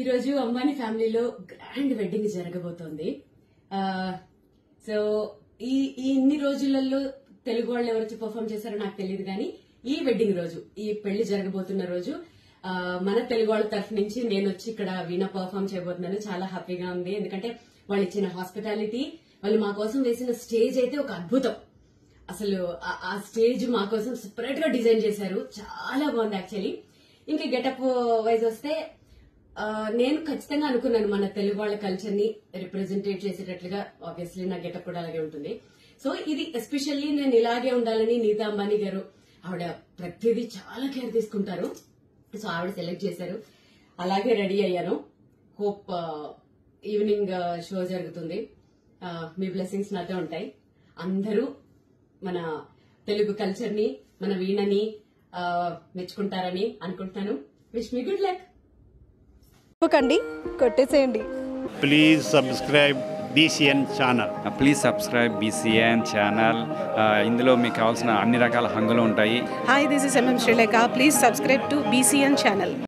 ఈ రోజు అంబానీ ఫ్యామిలీలో గ్రాండ్ వెడ్డింగ్ జరగబోతోంది. సో ఈ ఇన్ని రోజులలో తెలుగు వాళ్ళు ఎవరు పర్ఫామ్ చేశారో నాకు తెలియదు కానీ ఈ వెడ్డింగ్ రోజు, ఈ పెళ్లి జరగబోతున్న రోజు మన తెలుగు వాళ్ళ తరఫు నుంచి నేను వచ్చి ఇక్కడ వీణ పర్ఫామ్ చేయబోతున్నాను. చాలా హ్యాపీగా ఉంది. ఎందుకంటే వాళ్ళు ఇచ్చిన హాస్పిటాలిటీ, వాళ్ళు మా కోసం వేసిన స్టేజ్ అయితే ఒక అద్భుతం. అసలు ఆ స్టేజ్ మా కోసం సెపరేట్ గా డిజైన్ చేశారు. చాలా బాగుంది యాక్చువల్లీ. ఇంకా గెటప్ వైజ్ వస్తే నేను ఖచ్చితంగా అనుకున్నాను మన తెలుగు వాళ్ళ కల్చర్ ని రిప్రజెంటేట్ చేసేటట్లుగా. ఆబ్వియస్లీ నా గెటప్ కూడా అలాగే ఉంటుంది. సో ఇది ఎస్పెషల్లీ నేను ఇలాగే ఉండాలని నీతా అంబానీ గారు, ఆవిడ ప్రతిదీ చాలా కేర్ తీసుకుంటారు. సో ఆవిడ సెలెక్ట్ చేశారు. అలాగే రెడీ అయ్యాను. హోప్ ఈవినింగ్ షో జరుగుతుంది. మీ బ్లెస్సింగ్స్ నాతో ఉంటాయి. అందరూ మన తెలుగు కల్చర్ ని, మన వీణని మెచ్చుకుంటారని అనుకుంటున్నాను. Wish me good luck. కొట్టేసేయండి. Please subscribe BCN channel. Please subscribe BCN channel. ఇందులో మీకు కావాల్సిన అన్ని రకాల హంగులు ఉంటాయి. Hi, this is MM Srileka. Please subscribe to BCN channel.